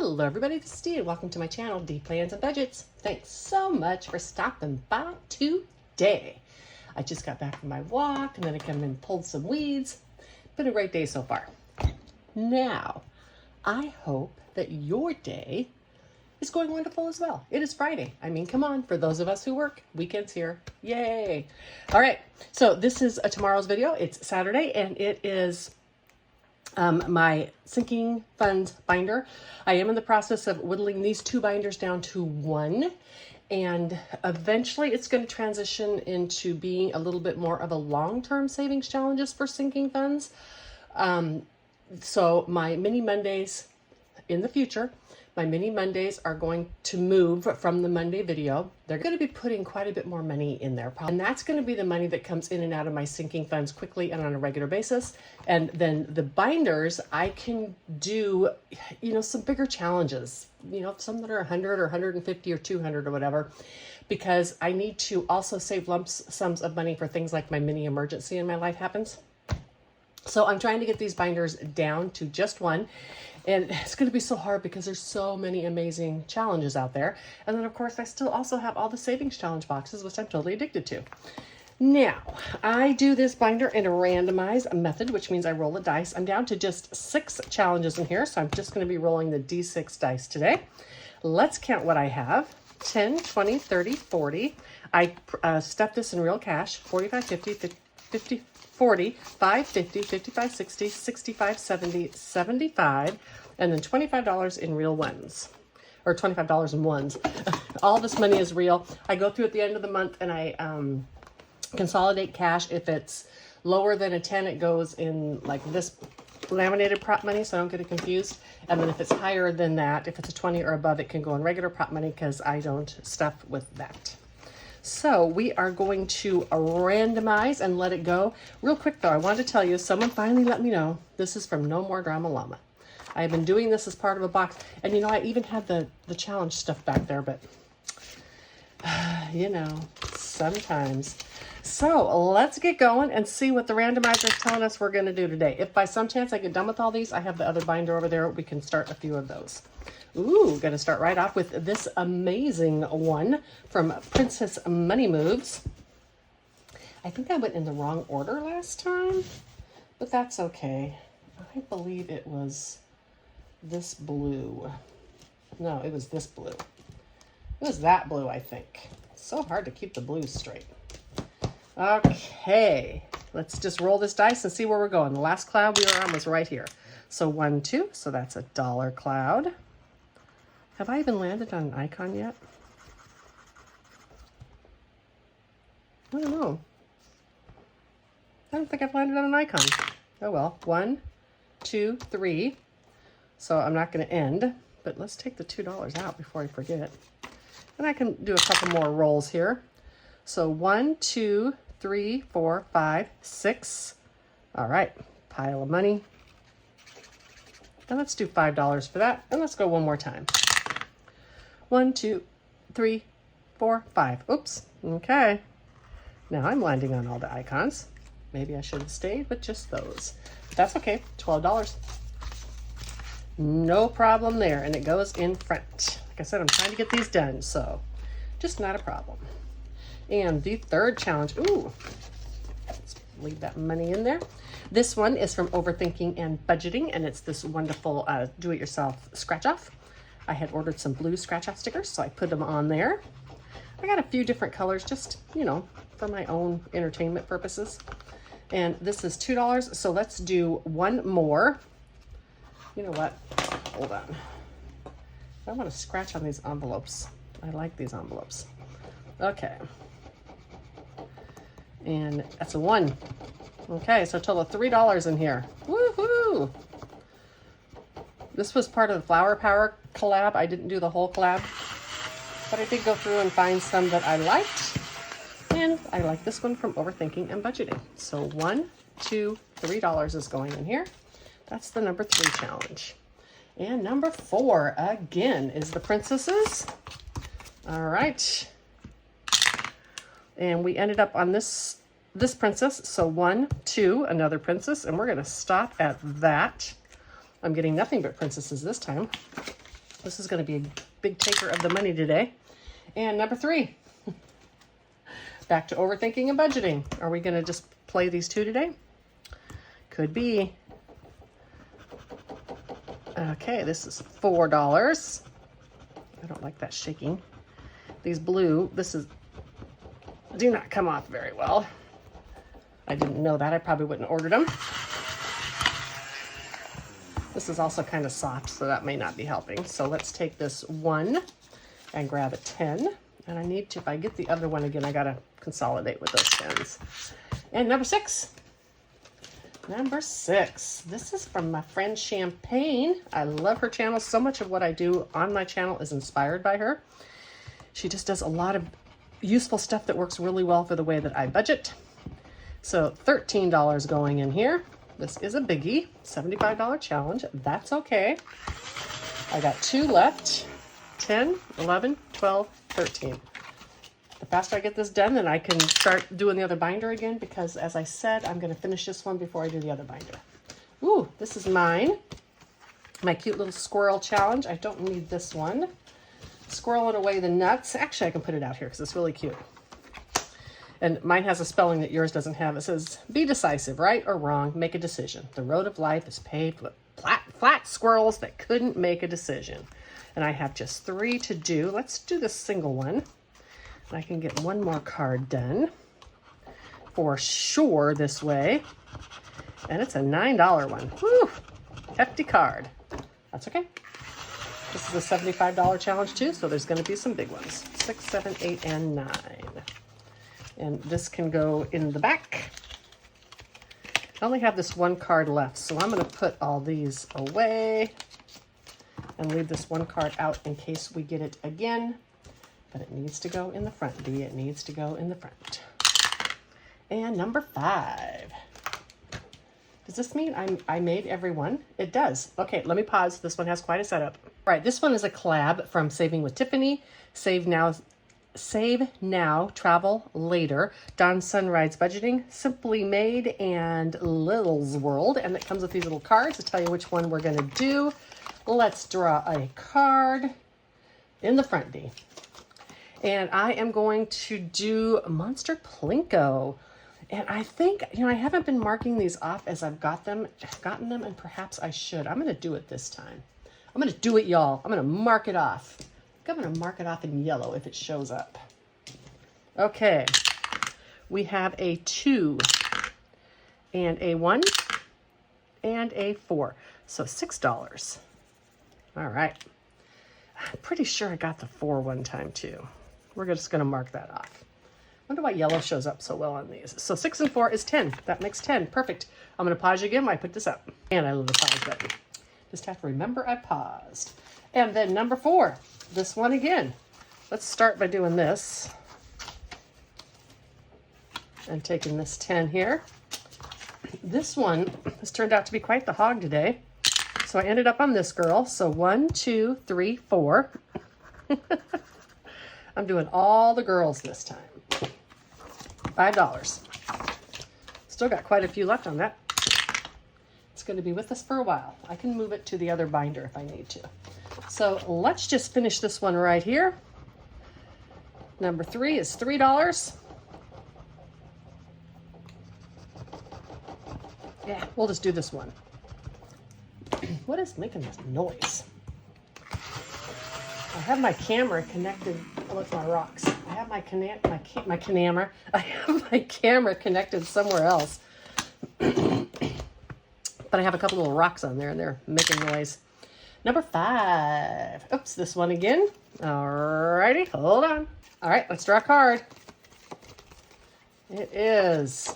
Hello everybody, this is Dee and welcome to my channel, Dee Plans and Budgets. Thanks so much for stopping by today. I just got back from my walk and then I came in and pulled some weeds. Been a great day so far. Now, I hope that your day is going wonderful as well. It is Friday. I mean, come on, for those of us who work, weekend's here. Yay. All right, so this is tomorrow's video. It's Saturday and it is my sinking funds binder. I am in the process of whittling these two binders down to one, and eventually it's going to transition into being a little bit more of a long-term savings challenges for sinking funds. So my mini Mondays in the future, my mini Mondays are going to move from the Monday video. They're going to be putting quite a bit more money in there. And that's going to be the money that comes in and out of my sinking funds quickly and on a regular basis. And then the binders, I can do, some bigger challenges, some that are 100 or 150 or 200 or whatever, because I need to also save lump sums of money for things like my mini emergency in my life happens. So I'm trying to get these binders down to just one. And it's going to be so hard because there's so many amazing challenges out there. And then, of course, I still also have all the savings challenge boxes, which I'm totally addicted to. Now, I do this binder in a randomized method, which means I roll a dice. I'm down to just 6 challenges in here, so I'm just going to be rolling the D6 dice today. Let's count what I have. 10, 20, 30, 40. I step this in real cash. 45, 50, 50, 40, 5, 50, 55, 60, 65, 70, 75, and then $25 in real ones, or $25 in ones. All this money is real. I go through at the end of the month and I consolidate cash. If it's lower than a 10, it goes in like this laminated prop money, so I don't get it confused. And then if it's higher than that, if it's a 20 or above, it can go in regular prop money because I don't stuff with that. So we are going to randomize and let it go. Real quick though, I wanted to tell you, someone finally let me know this is from No More Drama Llama. I have been doing this as part of a box, and I even had the challenge stuff back there, but sometimes. So let's get going and see what the randomizer is telling us we're going to do today. If by some chance I get done with all these, I have the other binder over there. We can start a few of those. Ooh, gonna start right off with this amazing one from Princess Money Moves. I think I went in the wrong order last time, but that's okay. I believe it was this blue. No, it was this blue. It was that blue, I think. It's so hard to keep the blues straight. Okay, let's just roll this dice and see where we're going. The last cloud we were on was right here. So 1, 2, so that's a dollar cloud. Have I even landed on an icon yet? I don't know. I don't think I've landed on an icon. Oh well. 1, 2, 3. So I'm not going to end, but let's take the $2 out before I forget. And I can do a couple more rolls here. So 1, 2, 3, 4, 5, 6. All right. Pile of money. And let's do $5 for that. And let's go one more time. 1, 2, 3, 4, 5. Oops. Okay. Now I'm landing on all the icons. Maybe I should have stayed with just those. But that's okay. $12. No problem there. And it goes in front. Like I said, I'm trying to get these done, so just not a problem. And the third challenge. Ooh. Let's leave that money in there. This one is from Overthinking and Budgeting, and it's this wonderful do-it-yourself scratch-off. I had ordered some blue scratch-off stickers, so I put them on there. I got a few different colors, just, for my own entertainment purposes. And this is $2, so let's do one more. You know what? Hold on. I want to scratch on these envelopes. I like these envelopes. Okay. And that's a 1. Okay, so a total of $3 in here. Woohoo! This was part of the Flower Power collab. I didn't do the whole collab, but I did go through and find some that I liked. And I like this one from Overthinking and Budgeting. So 1, 2, $3 is going in here. That's the number 3 challenge. And number 4, again, is the princesses. All right. And we ended up on this princess. So 1, 2, another princess, and we're going to stop at that. I'm getting nothing but princesses this time. This is going to be a big taker of the money today. And number 3, back to overthinking and budgeting. Are we going to just play these 2 today? Could be. Okay, this is $4. I don't like that shaking. These blue, do not come off very well. I didn't know that. I probably wouldn't have ordered them. This is also kind of soft, so that may not be helping. So let's take this 1 and grab a 10. And I need to, if I get the other one again, I gotta consolidate with those 10s. And number 6. Number 6. This is from my friend Champagne. I love her channel. So much of what I do on my channel is inspired by her. She just does a lot of useful stuff that works really well for the way that I budget. So $13 going in here. This is a biggie, $75 challenge. That's okay. I got 2 left, 10, 11, 12, 13. The faster I get this done, then I can start doing the other binder again, because as I said, I'm gonna finish this one before I do the other binder. Ooh, this is mine. My cute little squirrel challenge. I don't need this one. Squirreling away the nuts. Actually, I can put it out here because it's really cute. And mine has a spelling that yours doesn't have. It says, be decisive, right or wrong, make a decision. The road of life is paved with flat squirrels that couldn't make a decision. And I have just 3 to do. Let's do the single one. I can get 1 more card done for sure this way. And it's a $9 one. Whew, hefty card. That's okay. This is a $75 challenge too, so there's going to be some big ones. 6, 7, 8, and 9. And this can go in the back. I only have this 1 card left, so I'm going to put all these away and leave this 1 card out in case we get it again. But it needs to go in the front, D. It needs to go in the front. And number 5. Does this mean I made every one? It does. Okay, let me pause. This one has quite a setup. All right, this one is a collab from Saving with Tiffany, Save Now, Travel Later, Don Sunrise Budgeting, Simply Made, and Little's World. And it comes with these little cards to tell you which one we're going to do. Let's draw a card in the front, D. And I am going to do Monster Plinko. And I think, you know, I haven't been marking these off as I've gotten them, and perhaps I should. I'm going to do it this time. I'm going to do it, y'all. I'm going to mark it off. I'm going to mark it off in yellow if it shows up. Okay. We have a 2 and a 1 and a 4. So $6. All right. I'm pretty sure I got the 4 one time too. We're just going to mark that off. Wonder why yellow shows up so well on these. So 6 and 4 is 10. That makes 10. Perfect. I'm going to pause you again while I put this up. And I love the pause button. Just have to remember I paused. And then number 4, this one again. Let's start by doing this. And taking this 10 here. This one has turned out to be quite the hog today. So I ended up on this girl. So 1, 2, 3, 4. I'm doing all the girls this time. $5. Still got quite a few left on that. It's going to be with us for a while. I can move it to the other binder if I need to. So let's just finish this one right here. Number 3 is $3. Yeah, we'll just do this one. What is making this noise? I have my camera connected. Oh, look, my rocks. I have my camera. I have my camera connected somewhere else. But I have a couple little rocks on there, and they're making noise. Number 5. Oops, this one again. Alrighty, hold on. All right, let's draw a card. It is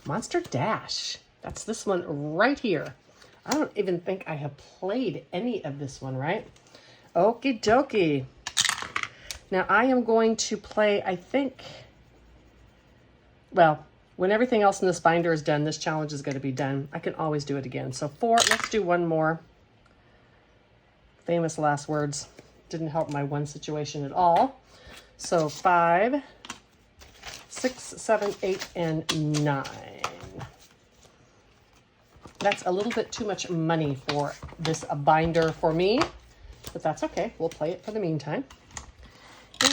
Monster Dash. That's this one right here. I don't even think I have played any of this one, right? Okie dokie. Now I am going to play, I think, well, when everything else in this binder is done, this challenge is going to be done. I can always do it again. So 4, let's do 1 more. Famous last words. Didn't help my one situation at all. So 5, 6, 7, 8, and 9. That's a little bit too much money for this binder for me. but that's okay. We'll play it for the meantime.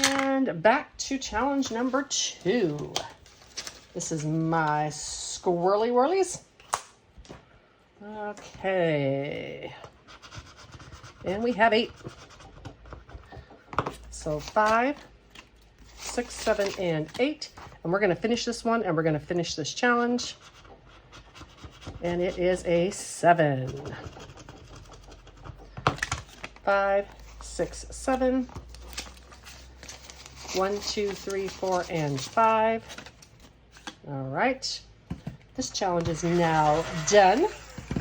And back to challenge number 2. This is my squirrely whirlies. Okay. And we have 8. So 5, 6, 7, and 8. And we're going to finish this one, and we're going to finish this challenge. And it is a 7. 5, 6, 7. 1, 2, 3, 4, and 5. All right. This challenge is now done.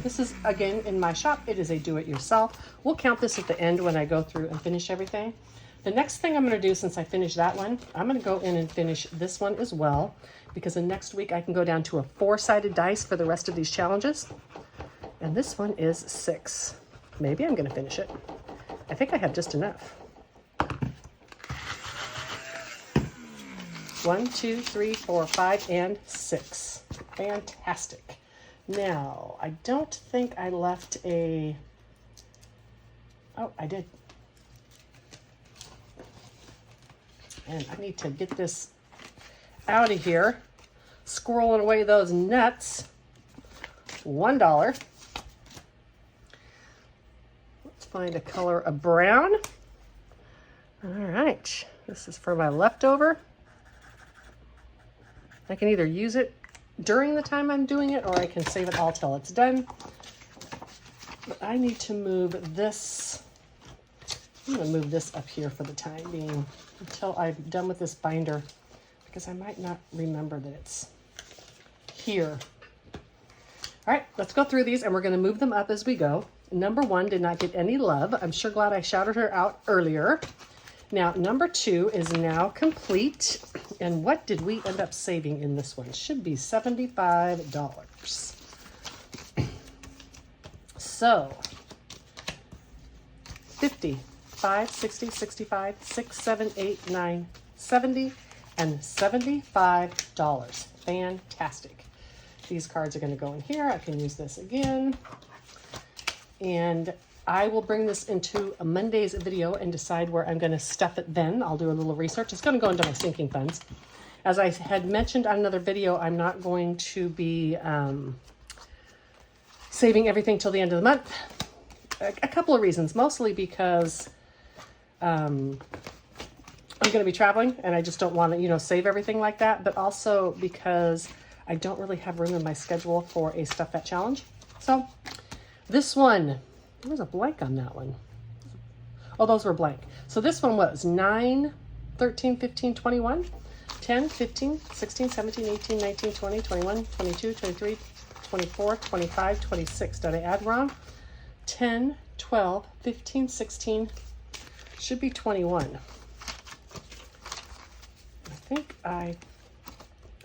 This is, again, in my shop. It is a do-it-yourself. We'll count this at the end when I go through and finish everything. The next thing I'm going to do, since I finished that one, I'm going to go in and finish this one as well, because in next week I can go down to a 4-sided dice for the rest of these challenges. And this one is 6. Maybe I'm going to finish it. I think I have just enough. 1, 2, 3, 4, 5, and 6. Fantastic. Now, I don't think I left a... Oh, I did. And I need to get this out of here. Squirreling away those nuts. $1. Let's find a color of brown. All right. This is for my leftover. I can either use it during the time I'm doing it, or I can save it all till it's done. But I need to move this. I'm going to move this up here for the time being until I'm done with this binder, because I might not remember that it's here. All right, let's go through these, and we're going to move them up as we go. Number 1 did not get any love. I'm sure glad I shouted her out earlier. Now, number 2 is now complete. And what did we end up saving in this one? Should be $75. So, 50, 5, 60, 65, 6, 7, 8, 9, 70, and $75. Fantastic. These cards are going to go in here. I can use this again. And I will bring this into a Monday's video and decide where I'm going to stuff it then. I'll do a little research. It's going to go into my sinking funds. As I had mentioned on another video, I'm not going to be saving everything till the end of the month. A couple of reasons, mostly because I'm going to be traveling and I just don't want to, save everything like that. But also because I don't really have room in my schedule for a Stuff That challenge. So this one... There was a blank on that one. Oh, those were blank. So this one was 9, 13, 15, 21, 10, 15, 16, 17, 18, 19, 20, 21, 22, 23, 24, 25, 26. Did I add wrong? 10, 12, 15, 16. Should be 21. I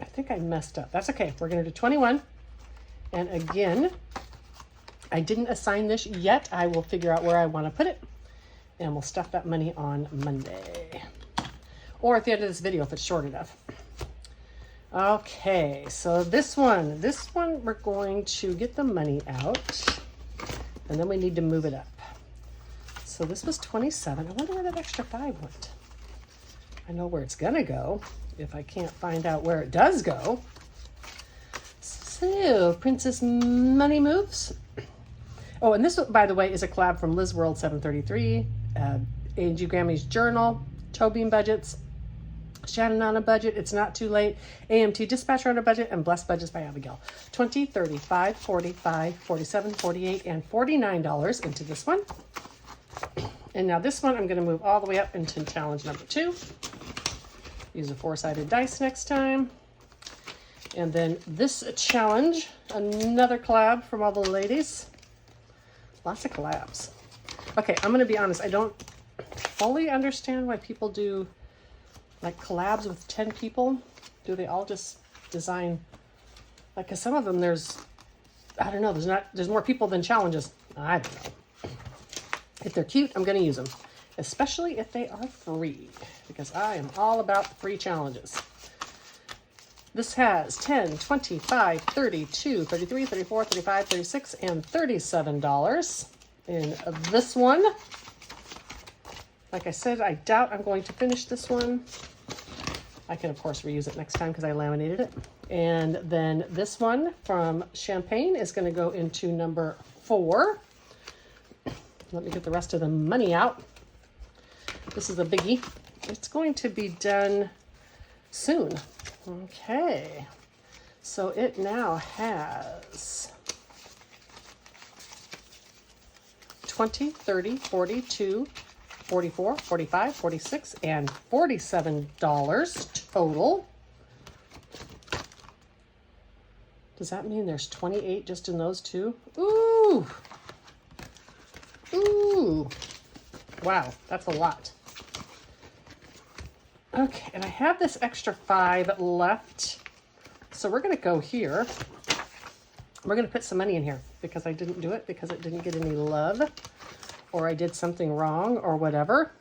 think I messed up. That's okay. We're going to do 21. And again... I didn't assign this yet. I will figure out where I want to put it, and we'll stuff that money on Monday. Or at the end of this video if it's short enough. Okay, so this one we're going to get the money out, and then we need to move it up. So this was 27. I wonder where that extra 5 went. I know where it's going to go if I can't find out where it does go. So, Princess Money Moves. Oh, and this, by the way, is a collab from Liz World 733, A.G. Grammy's Journal, Tobeam Budgets, Shannon on a Budget, It's Not Too Late, AMT Dispatcher on a Budget, and Blessed Budgets by Abigail. $20, $35, $45, $47, $48, and $49 into this one. And now this one I'm going to move all the way up into challenge number 2. Use a 4-sided dice next time. And then this challenge, another collab from all the ladies. Lots of collabs. Okay, I'm going to be honest. I don't fully understand why people do like collabs with 10 people. Do they all just design like, because some of them I don't know, there's more people than challenges. I don't know. If they're cute, I'm going to use them, especially if they are free, because I am all about free challenges. This has 10, 25, 32, 33, 34, 35, 36, and $37 in this one. Like I said, I doubt I'm going to finish this one. I can, of course, reuse it next time because I laminated it. And then this one from Champagne is going to go into number 4. Let me get the rest of the money out. This is a biggie. It's going to be done soon. Okay. So it now has 20, 30, 42, 44, 45, 46, and $47 total. Does that mean there's 28 just in those two? Ooh. Ooh. Wow, that's a lot. Okay, and I have this extra 5 left. So we're going to go here. We're going to put some money in here because I didn't do it because it didn't get any love, or I did something wrong or whatever.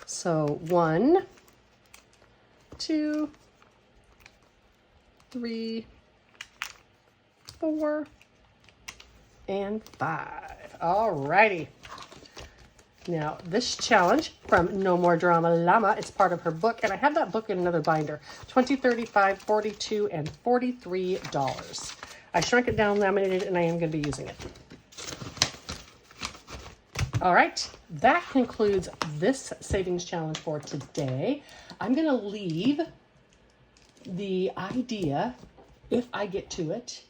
So 1, 2, 3, 4, and 5. All righty. Now, this challenge from No More Drama Llama, it's part of her book, and I have that book in another binder. 20, 35, 42, and $43. I shrunk it down, laminated it, and I am going to be using it. All right, that concludes this savings challenge for today. I'm going to leave the idea, if I get to it,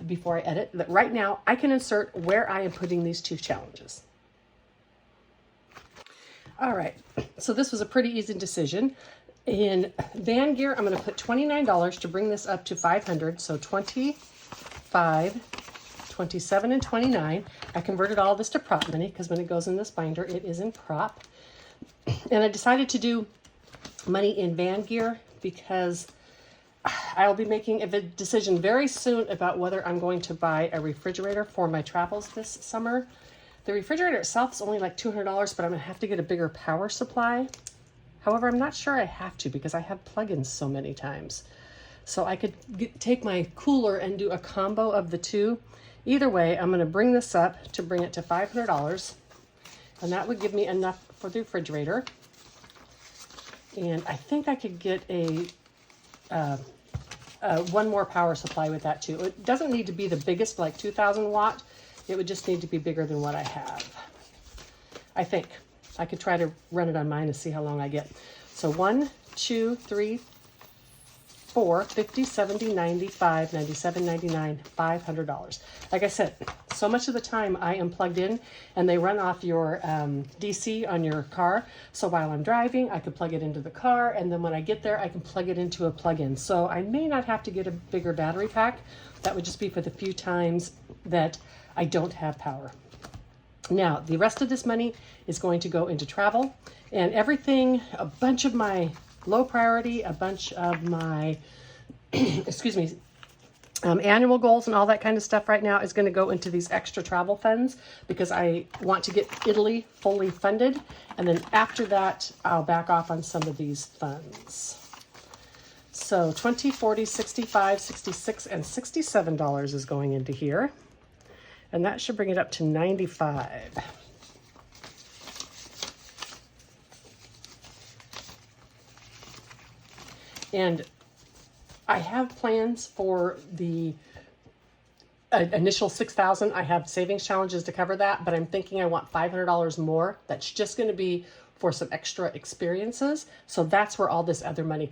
before I edit, that right now I can insert where I am putting these 2 challenges. All right, so this was a pretty easy decision. In van gear, I'm going to put $29 to bring this up to $500. So 25, 27, and 29. I converted all this to prop money because when it goes in this binder, it is in prop. And I decided to do money in van gear because I'll be making a decision very soon about whether I'm going to buy a refrigerator for my travels this summer. The refrigerator itself is only like $200, but I'm going to have to get a bigger power supply. However, I'm not sure I have to because I have plugins so many times. So I could take my cooler and do a combo of the 2. Either way, I'm going to bring this up to bring it to $500. And that would give me enough for the refrigerator. And I think I could get one more power supply with that too. It doesn't need to be the biggest, like 2,000 watt. It would just need to be bigger than what I have. I think. I could try to run it on mine and see how long I get. So 1, 2, 3, 4, 50, 70, 95, 97, 99, $500. Like I said, so much of the time I am plugged in and they run off your DC on your car. So while I'm driving, I could plug it into the car, and then when I get there, I can plug it into a plug-in. So I may not have to get a bigger battery pack. That would just be for the few times that I don't have power. Now, the rest of this money is going to go into travel and everything, a bunch of my low priority, a bunch of my, excuse me, annual goals and all that kind of stuff right now is going to go into these extra travel funds because I want to get Italy fully funded. And then after that, I'll back off on some of these funds. So 20, 40, 65, 66, and $67 is going into here. And that should bring it up to 95. And I have plans for the initial 6,000. I have savings challenges to cover that, but I'm thinking I want $500 more. That's just going to be for some extra experiences. So that's where all this other money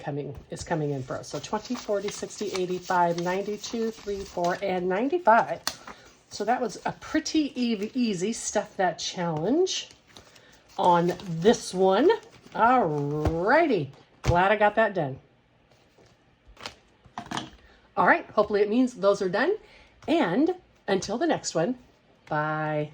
is coming in for us. So 20, 40, 60, 85, 92, 3, 4, and 95. So that was a pretty easy Stuff That challenge on this one. All righty. Glad I got that done. All right. Hopefully it means those are done. And until the next one, bye.